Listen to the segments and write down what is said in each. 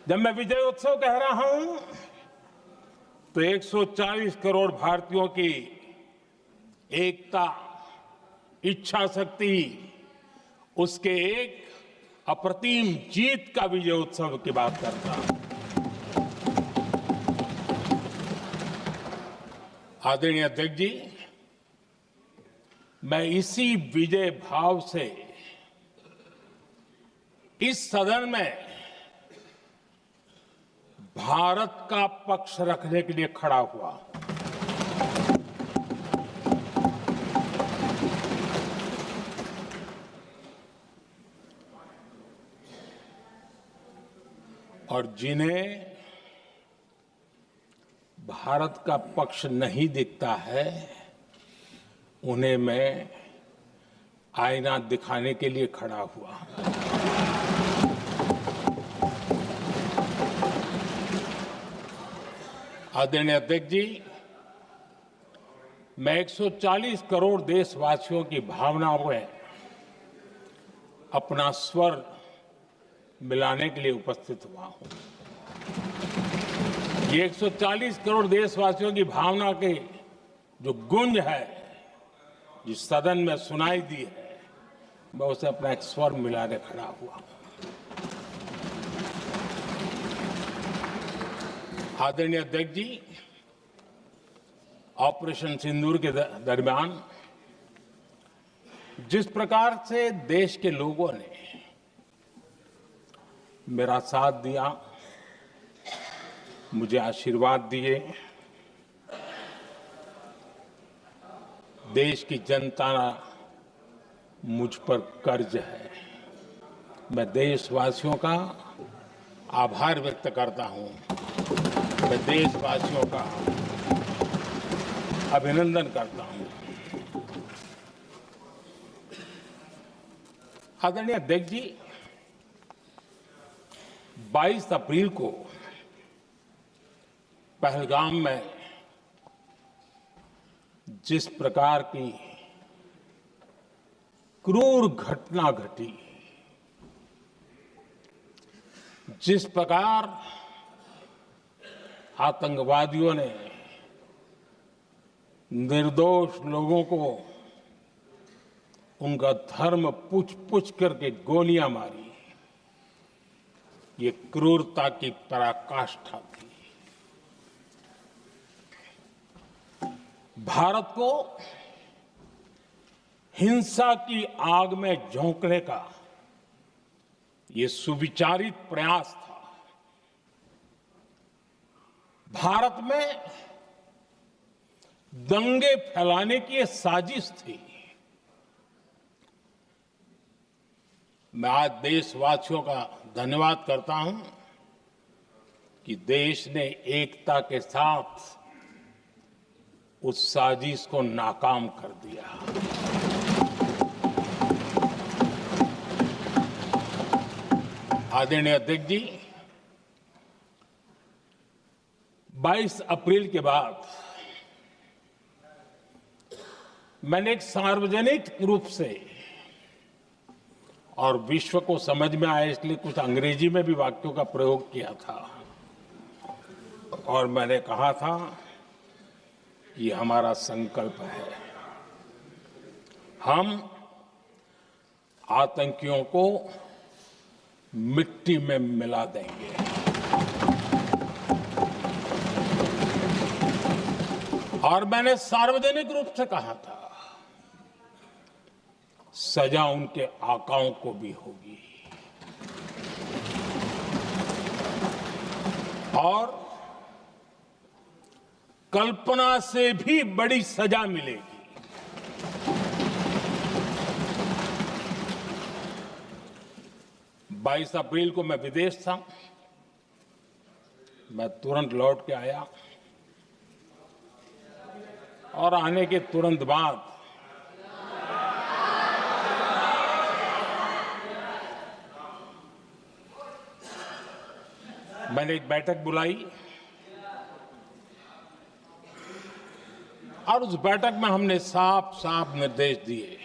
जब मैं विजय उत्सव कह रहा हूं तो 140 करोड़ भारतीयों की एकता, इच्छा शक्ति, उसके एक अप्रतिम जीत का विजय उत्सव की बात करता हूं। आदरणीय अध्यक्ष जी, मैं इसी विजय भाव से इस सदन में भारत का पक्ष रखने के लिए खड़ा हुआ। और जिन्हें भारत का पक्ष नहीं दिखता है, उन्हें मैं आईना दिखाने के लिए खड़ा हुआ। आदरणीय अध्यक्ष जी, मैं 140 करोड़ देशवासियों की भावनाओं में अपना स्वर मिलाने के लिए उपस्थित हुआ हूं। ये 140 करोड़ देशवासियों की भावना की जो गूंज है, जिस सदन में सुनाई दी है, मैं उसे अपना एक स्वर मिलाने खड़ा हुआ। आदरणीय अध्यक्ष जी, ऑपरेशन सिंदूर के दरमियान जिस प्रकार से देश के लोगों ने मेरा साथ दिया, मुझे आशीर्वाद दिए, देश की जनता मुझ पर कर्ज है। मैं देशवासियों का आभार व्यक्त करता हूं। मैं देशवासियों का अभिनंदन करता हूं। आदरणीय अध्यक्ष जी, 22 अप्रैल को पहलगाम में जिस प्रकार की क्रूर घटना घटी, जिस प्रकार आतंकवादियों ने निर्दोष लोगों को उनका धर्म पूछ करके गोलियां मारी, ये क्रूरता की पराकाष्ठा थी। भारत को हिंसा की आग में झोंकने का ये सुविचारित प्रयास था। भारत में दंगे फैलाने की ये साजिश थी। मैं आज देशवासियों का धन्यवाद करता हूं कि देश ने एकता के साथ उस साजिश को नाकाम कर दिया। आदरणीय अध्यक्ष जी, 22 अप्रैल के बाद मैंने एक सार्वजनिक रूप से, और विश्व को समझ में आए इसलिए कुछ अंग्रेजी में भी वाक्यों का प्रयोग किया था, और मैंने कहा था ये हमारा संकल्प है, हम आतंकियों को मिट्टी में मिला देंगे। और मैंने सार्वजनिक रूप से कहा था सजा उनके आकाओं को भी होगी, और कल्पना से भी बड़ी सजा मिलेगी। 22 अप्रैल को मैं विदेश था। मैं तुरंत लौट के आया, और आने के तुरंत बाद मैंने एक बैठक बुलाई, और उस बैठक में हमने साफ साफ निर्देश दिए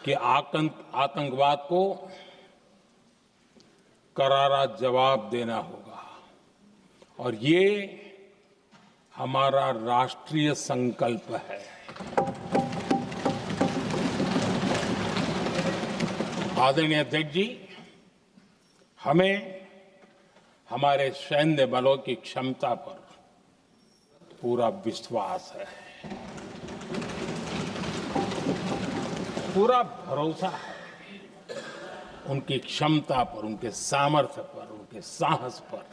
कि आतंकवाद को करारा जवाब देना होगा और ये हमारा राष्ट्रीय संकल्प है। आदरणीय अध्यक्ष जी, हमें हमारे सैन्य बलों की क्षमता पर पूरा विश्वास है, पूरा भरोसा है उनकी क्षमता पर, उनके सामर्थ्य पर, उनके साहस पर।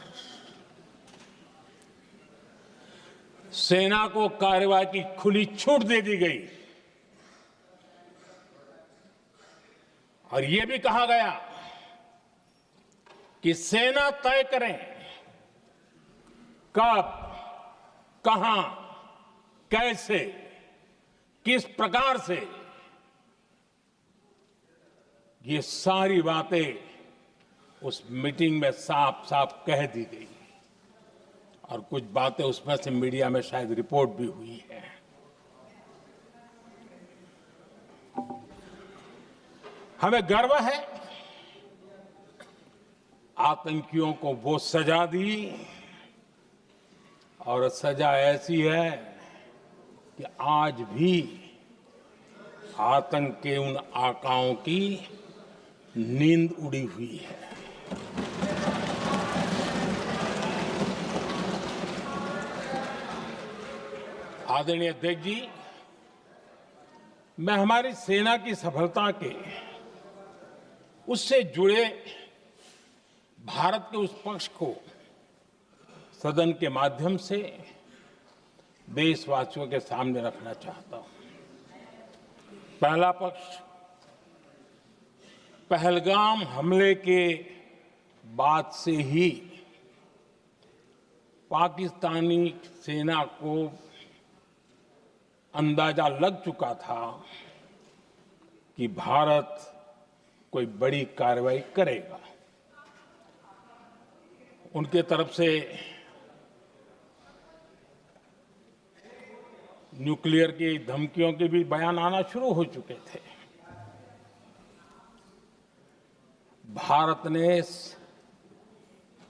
सेना को कार्रवाई की खुली छूट दे दी गई और यह भी कहा गया कि सेना तय करें कब, कहां, कैसे, किस प्रकार से। ये सारी बातें उस मीटिंग में साफ साफ कह दी गई और कुछ बातें उसमें से मीडिया में शायद रिपोर्ट भी हुई है। हमें गर्व है आतंकियों को वो सजा दी और सजा ऐसी है कि आज भी आतंक के उन आकाओं की नींद उड़ी हुई है। आदरणीय अध्यक्ष जी, मैं हमारी सेना की सफलता के उससे जुड़े भारत के उस पक्ष को सदन के माध्यम से देशवासियों के सामने रखना चाहता हूं। पहला पक्ष, पहलगाम हमले के बाद से ही पाकिस्तानी सेना को अंदाजा लग चुका था कि भारत कोई बड़ी कार्रवाई करेगा। उनके तरफ से न्यूक्लियर की धमकियों के भी बयान आना शुरू हो चुके थे। भारत ने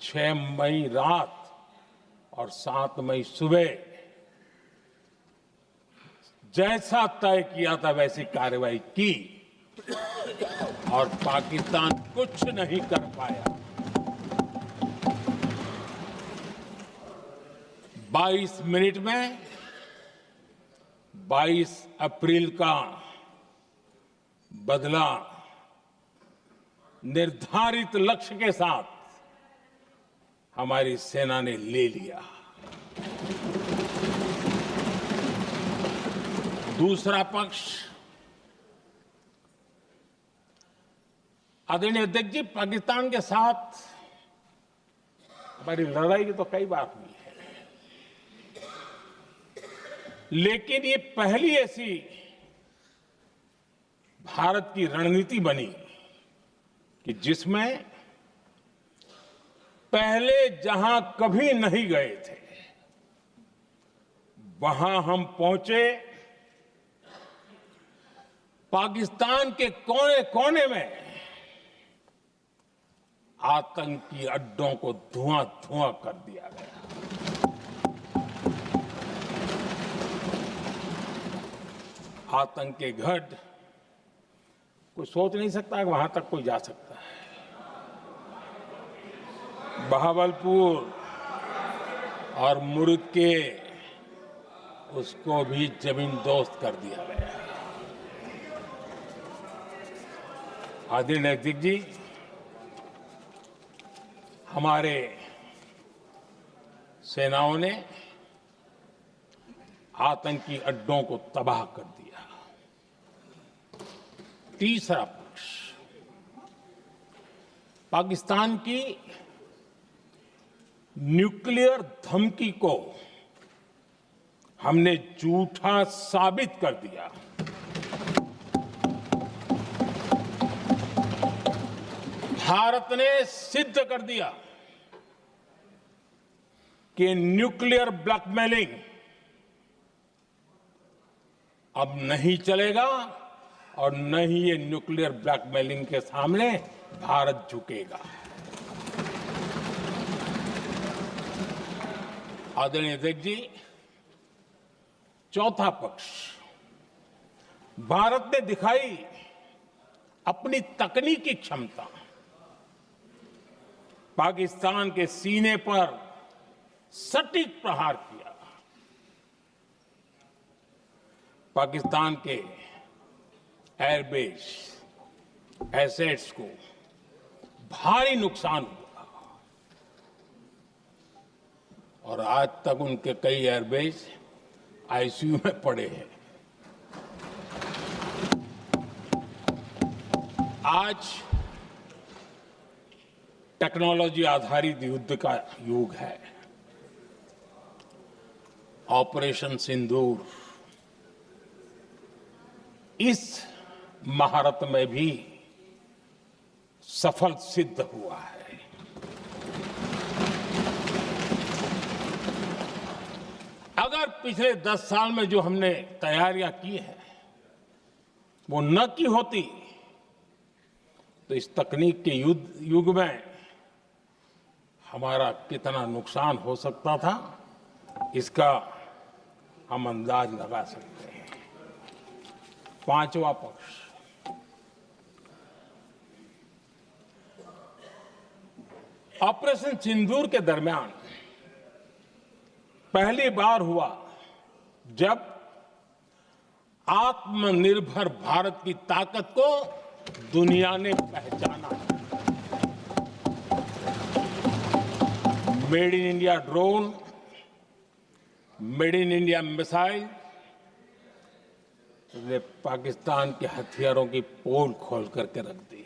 6 मई रात और 7 मई सुबह जैसा तय किया था वैसी कार्रवाई की और पाकिस्तान कुछ नहीं कर पाया। 22 मिनट में 22 अप्रैल का बदला निर्धारित लक्ष्य के साथ हमारी सेना ने ले लिया। दूसरा पक्ष, आदरणीय अध्यक्ष जी, पाकिस्तान के साथ हमारी लड़ाई तो कई बार हुई है, लेकिन ये पहली ऐसी भारत की रणनीति बनी कि जिसमें पहले जहां कभी नहीं गए थे वहां हम पहुंचे। पाकिस्तान के कोने कोने में आतंकी अड्डों को धुआं धुआं कर दिया गया। आतंक के गढ़ कोई सोच नहीं सकता कि वहां तक कोई जा सकता है। बहावलपुर और मुर्ग के उसको भी जमीन दोस्त कर दिया गया। आदरणीय अध्यक्ष जी, हमारे सेनाओं ने आतंकी अड्डों को तबाह कर दिया। तीसरा पक्ष, पाकिस्तान की न्यूक्लियर धमकी को हमने झूठा साबित कर दिया। भारत ने सिद्ध कर दिया कि न्यूक्लियर ब्लैकमेलिंग अब नहीं चलेगा और न ही ये न्यूक्लियर ब्लैकमेलिंग के सामने भारत झुकेगा। आदरणीय अध्यक्ष जी, चौथा पक्ष, भारत ने दिखाई अपनी तकनीकी क्षमता। पाकिस्तान के सीने पर सटीक प्रहार किया। पाकिस्तान के एयरबेस एसेट्स को भारी नुकसान हुआ और आज तक उनके कई एयरबेस आईसीयू में पड़े हैं। आज टेक्नोलॉजी आधारित युद्ध का युग है। ऑपरेशन सिंदूर इस महारत में भी सफल सिद्ध हुआ है। अगर पिछले 10 साल में जो हमने तैयारियां की हैं वो न की होती तो इस तकनीक के युग में हमारा कितना नुकसान हो सकता था, इसका हम अंदाज लगा सकते हैं। पांचवा पक्ष, ऑपरेशन सिंदूर के दरमियान पहली बार हुआ जब आत्मनिर्भर भारत की ताकत को दुनिया ने पहचाना। Made in India drone, made in India missile ने पाकिस्तान के हथियारों की पोल खोल करके रख दी।